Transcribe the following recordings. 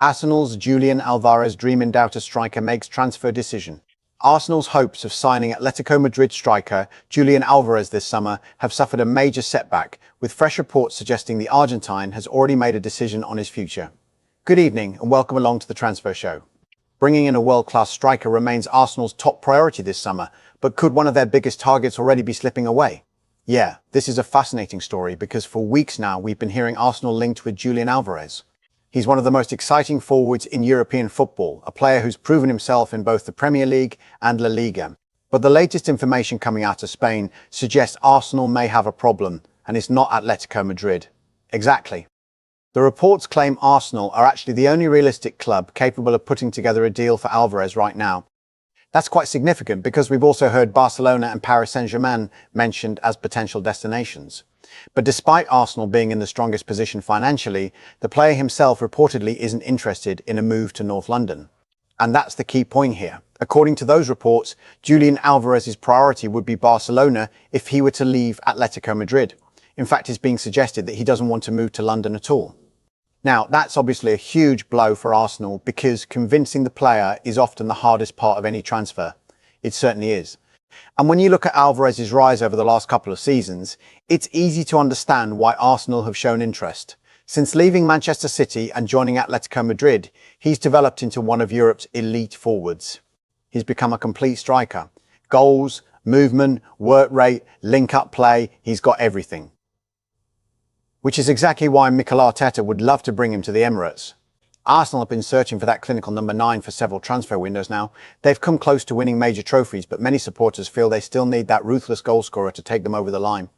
Arsenal's Julián Álvarez dream-in-doubt striker makes transfer decision. Arsenal's hopes of signing Atletico Madrid striker Julián Álvarez this summer have suffered a major setback, with fresh reports suggesting the Argentine has already made a decision on his future. Good evening and welcome along to the Transfer Show. Bringing in a world-class striker remains Arsenal's top priority this summer, but could one of their biggest targets already be slipping away? Yeah, this is a fascinating story because for weeks now we've been hearing Arsenal linked with Julián Álvarez. He's one of the most exciting forwards in European football, a player who's proven himself in both the Premier League and La Liga. But the latest information coming out of Spain suggests Arsenal may have a problem, and it's not Atletico Madrid. Exactly. The reports claim Arsenal are actually the only realistic club capable of putting together a deal for Álvarez right now. That's quite significant because we've also heard Barcelona and Paris Saint-Germain mentioned as potential destinations. But despite Arsenal being in the strongest position financially, the player himself reportedly isn't interested in a move to North London. And that's the key point here. According to those reports, Julián Álvarez's priority would be Barcelona if he were to leave Atletico Madrid. In fact, it's being suggested that he doesn't want to move to London at all. Now, that's obviously a huge blow for Arsenal because convincing the player is often the hardest part of any transfer. It certainly is. And when you look at Álvarez's rise over the last couple of seasons, it's easy to understand why Arsenal have shown interest. Since leaving Manchester City and joining Atletico Madrid, he's developed into one of Europe's elite forwards. He's become a complete striker. Goals, movement, work rate, link-up play, he's got everything. Which is exactly why Mikel Arteta would love to bring him to the Emirates. Arsenal have been searching for that clinical number 9 for several transfer windows now. They've come close to winning major trophies, but many supporters feel they still need that ruthless goalscorer to take them over the line.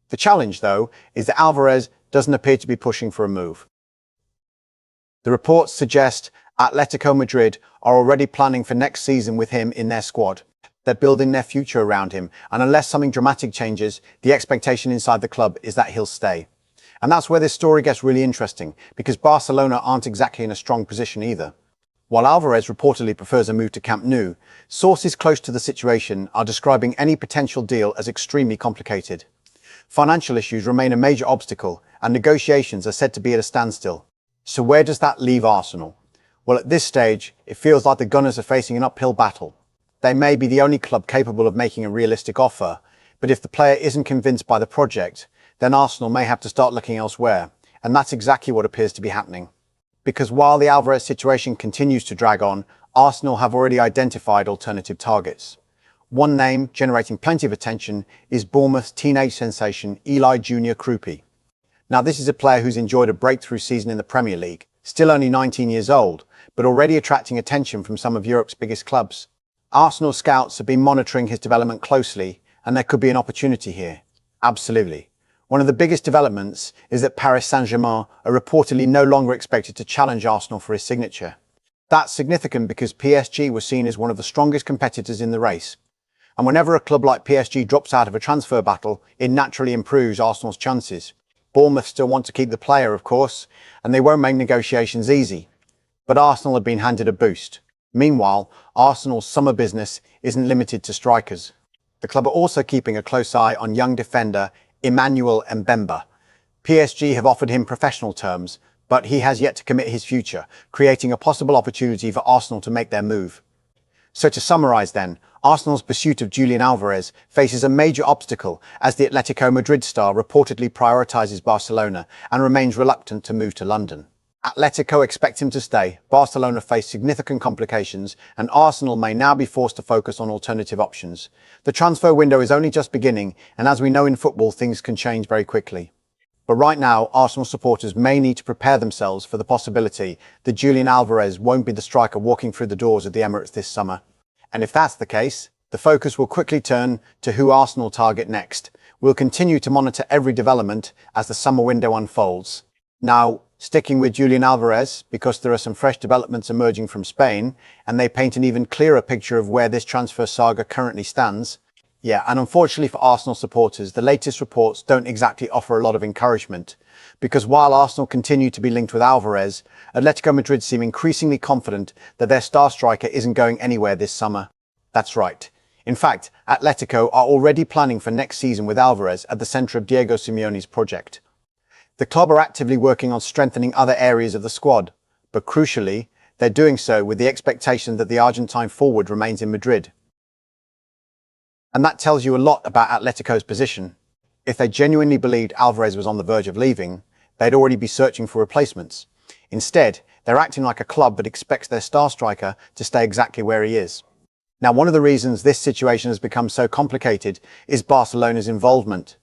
The challenge, though, is that Álvarez doesn't appear to be pushing for a move. The reports suggest Atletico Madrid are already planning for next season with him in their squad. They're building their future around him, and unless something dramatic changes, the expectation inside the club is that he'll stay. And that's where this story gets really interesting, because Barcelona aren't exactly in a strong position either. While Álvarez reportedly prefers a move to Camp Nou, sources close to the situation are describing any potential deal as extremely complicated. Financial issues remain a major obstacle, and negotiations are said to be at a standstill. So where does that leave Arsenal? Well, at this stage, it feels like the Gunners are facing an uphill battle. They may be the only club capable of making a realistic offer, but if the player isn't convinced by the project, then Arsenal may have to start looking elsewhere, and that's exactly what appears to be happening. Because while the Álvarez situation continues to drag on, Arsenal have already identified alternative targets. One name generating plenty of attention is Bournemouth's teenage sensation Eli Junior Krupi. Now, this is a player who's enjoyed a breakthrough season in the Premier League, still only 19 years old, but already attracting attention from some of Europe's biggest clubs. Arsenal scouts have been monitoring his development closely, and there could be an opportunity here. Absolutely. One of the biggest developments is that Paris Saint-Germain are reportedly no longer expected to challenge Arsenal for his signature. That's significant because PSG was seen as one of the strongest competitors in the race. And whenever a club like PSG drops out of a transfer battle, it naturally improves Arsenal's chances. Bournemouth still want to keep the player, of course, and they won't make negotiations easy. But Arsenal have been handed a boost. Meanwhile, Arsenal's summer business isn't limited to strikers. The club are also keeping a close eye on young defender Emmanuel Mbemba. PSG have offered him professional terms, but he has yet to commit his future, creating a possible opportunity for Arsenal to make their move. So to summarise then, Arsenal's pursuit of Julián Álvarez faces a major obstacle as the Atletico Madrid star reportedly prioritises Barcelona and remains reluctant to move to London. Atletico expect him to stay, Barcelona face significant complications, and Arsenal may now be forced to focus on alternative options. The transfer window is only just beginning, and as we know in football, things can change very quickly. But right now, Arsenal supporters may need to prepare themselves for the possibility that Julián Álvarez won't be the striker walking through the doors of the Emirates this summer. And if that's the case, the focus will quickly turn to who Arsenal target next. We'll continue to monitor every development as the summer window unfolds. Now, sticking with Julián Álvarez, because there are some fresh developments emerging from Spain, and they paint an even clearer picture of where this transfer saga currently stands. Yeah, and unfortunately for Arsenal supporters, the latest reports don't exactly offer a lot of encouragement. Because while Arsenal continue to be linked with Álvarez, Atletico Madrid seem increasingly confident that their star striker isn't going anywhere this summer. That's right. In fact, Atletico are already planning for next season with Álvarez at the centre of Diego Simeone's project. The club are actively working on strengthening other areas of the squad. But crucially, they're doing so with the expectation that the Argentine forward remains in Madrid. And that tells you a lot about Atletico's position. If they genuinely believed Álvarez was on the verge of leaving, they'd already be searching for replacements. Instead, they're acting like a club that expects their star striker to stay exactly where he is. Now, one of the reasons this situation has become so complicated is Barcelona's involvement.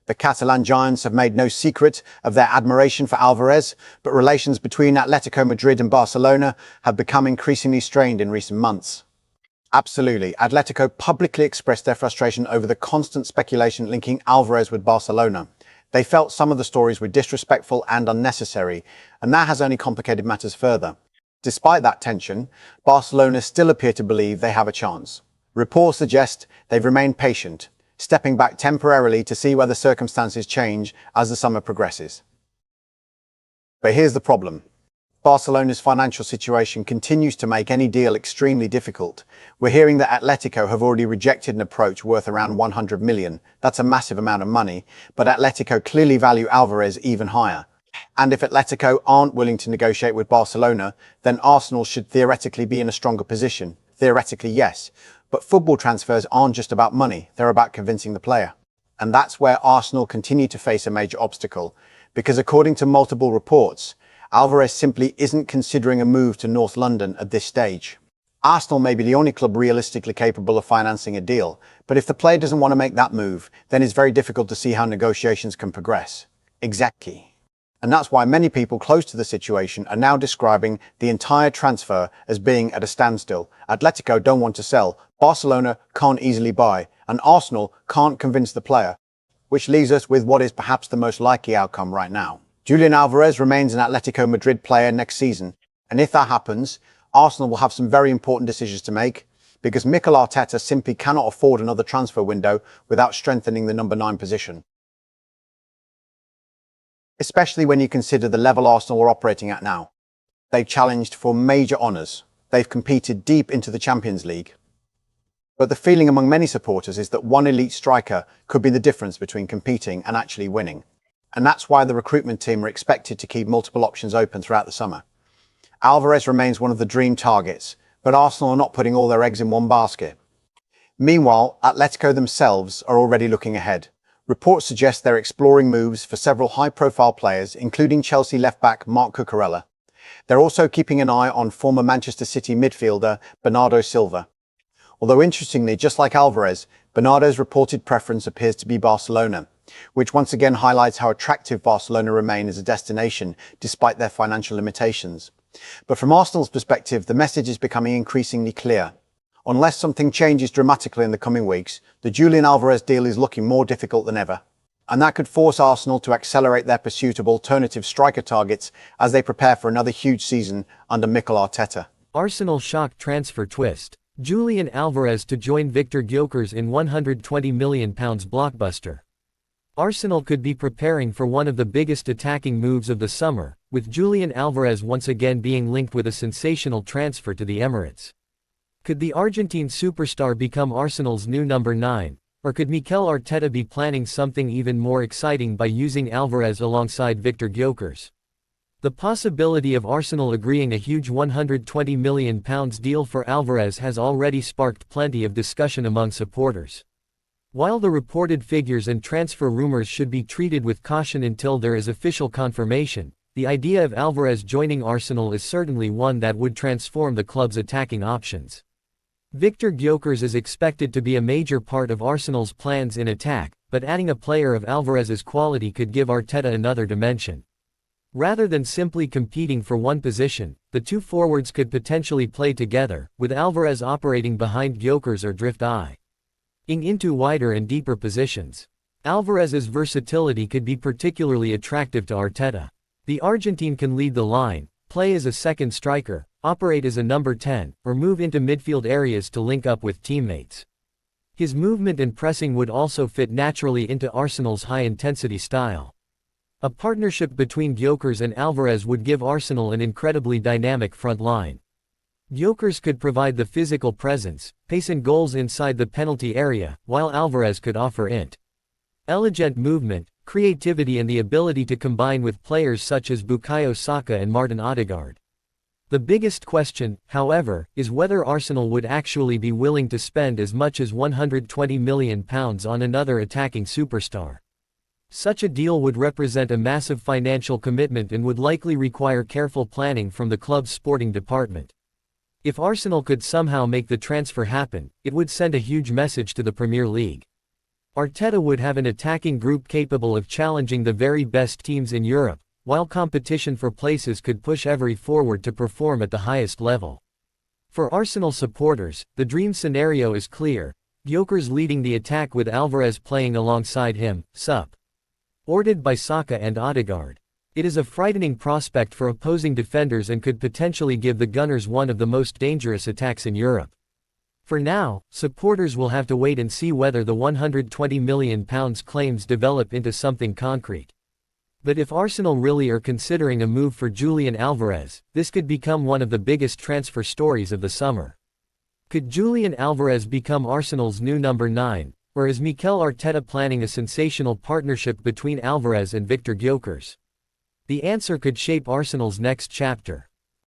The Catalan giants have made no secret of their admiration for Álvarez, but relations between Atletico Madrid and Barcelona have become increasingly strained in recent months. Absolutely, Atletico publicly expressed their frustration over the constant speculation linking Álvarez with Barcelona. They felt some of the stories were disrespectful and unnecessary, and that has only complicated matters further. Despite that tension, Barcelona still appear to believe they have a chance. Reports suggest they've remained patient, stepping back temporarily to see whether circumstances change as the summer progresses. But here's the problem. Barcelona's financial situation continues to make any deal extremely difficult. We're hearing that Atletico have already rejected an approach worth around 100 million. That's a massive amount of money, but Atletico clearly value Álvarez even higher. And if Atletico aren't willing to negotiate with Barcelona, then Arsenal should theoretically be in a stronger position. Theoretically, yes. But football transfers aren't just about money, they're about convincing the player. And that's where Arsenal continue to face a major obstacle, because according to multiple reports, Álvarez simply isn't considering a move to North London at this stage. Arsenal may be the only club realistically capable of financing a deal, but if the player doesn't want to make that move, then it's very difficult to see how negotiations can progress. Exactly. And that's why many people close to the situation are now describing the entire transfer as being at a standstill. Atletico don't want to sell, Barcelona can't easily buy, and Arsenal can't convince the player, which leaves us with what is perhaps the most likely outcome right now. Julián Álvarez remains an Atletico Madrid player next season, and if that happens, Arsenal will have some very important decisions to make, because Mikel Arteta simply cannot afford another transfer window without strengthening the number 9 position. Especially when you consider the level Arsenal are operating at now. They've challenged for major honours. They've competed deep into the Champions League. But the feeling among many supporters is that one elite striker could be the difference between competing and actually winning. And that's why the recruitment team are expected to keep multiple options open throughout the summer. Álvarez remains one of the dream targets, but Arsenal are not putting all their eggs in one basket. Meanwhile, Atletico themselves are already looking ahead. Reports suggest they're exploring moves for several high-profile players, including Chelsea left-back Marc Cucurella. They're also keeping an eye on former Manchester City midfielder Bernardo Silva. Although interestingly, just like Álvarez, Bernardo's reported preference appears to be Barcelona, which once again highlights how attractive Barcelona remain as a destination despite their financial limitations. But from Arsenal's perspective, the message is becoming increasingly clear. Unless something changes dramatically in the coming weeks, the Julián Álvarez deal is looking more difficult than ever. And that could force Arsenal to accelerate their pursuit of alternative striker targets as they prepare for another huge season under Mikel Arteta. Arsenal shock transfer twist. Julián Álvarez to join Viktor Gyökeres in £120 million blockbuster. Arsenal could be preparing for one of the biggest attacking moves of the summer, with Julián Álvarez once again being linked with a sensational transfer to the Emirates. Could the Argentine superstar become Arsenal's new number 9, or could Mikel Arteta be planning something even more exciting by using Álvarez alongside Viktor Gyökeres? The possibility of Arsenal agreeing a huge £120 million deal for Álvarez has already sparked plenty of discussion among supporters. While the reported figures and transfer rumors should be treated with caution until there is official confirmation, the idea of Álvarez joining Arsenal is certainly one that would transform the club's attacking options. Viktor Gyökeres is expected to be a major part of Arsenal's plans in attack, but adding a player of Álvarez's quality could give Arteta another dimension. Rather than simply competing for one position, the two forwards could potentially play together, with Álvarez operating behind Gyökeres or drift-ing into wider and deeper positions. Álvarez's versatility could be particularly attractive to Arteta. The Argentine can lead the line, play as a second striker, operate as a number 10, or move into midfield areas to link up with teammates. His movement and pressing would also fit naturally into Arsenal's high-intensity style. A partnership between Gyökeres and Álvarez would give Arsenal an incredibly dynamic front line. Gyökeres could provide the physical presence, pace and goals inside the penalty area, while Álvarez could offer elegant movement, creativity and the ability to combine with players such as Bukayo Saka and Martin Odegaard. The biggest question, however, is whether Arsenal would actually be willing to spend as much as £120 million on another attacking superstar. Such a deal would represent a massive financial commitment and would likely require careful planning from the club's sporting department. If Arsenal could somehow make the transfer happen, it would send a huge message to the Premier League. Arteta would have an attacking group capable of challenging the very best teams in Europe, while competition for places could push every forward to perform at the highest level. For Arsenal supporters, the dream scenario is clear: Gyökeres leading the attack with Alvarez playing alongside him, supported by Saka and Odegaard. It is a frightening prospect for opposing defenders and could potentially give the Gunners one of the most dangerous attacks in Europe. For now, supporters will have to wait and see whether the £120 million claims develop into something concrete. But if Arsenal really are considering a move for Julián Álvarez, this could become one of the biggest transfer stories of the summer. Could Julián Álvarez become Arsenal's new number 9, or is Mikel Arteta planning a sensational partnership between Álvarez and Viktor Gyökeres? The answer could shape Arsenal's next chapter.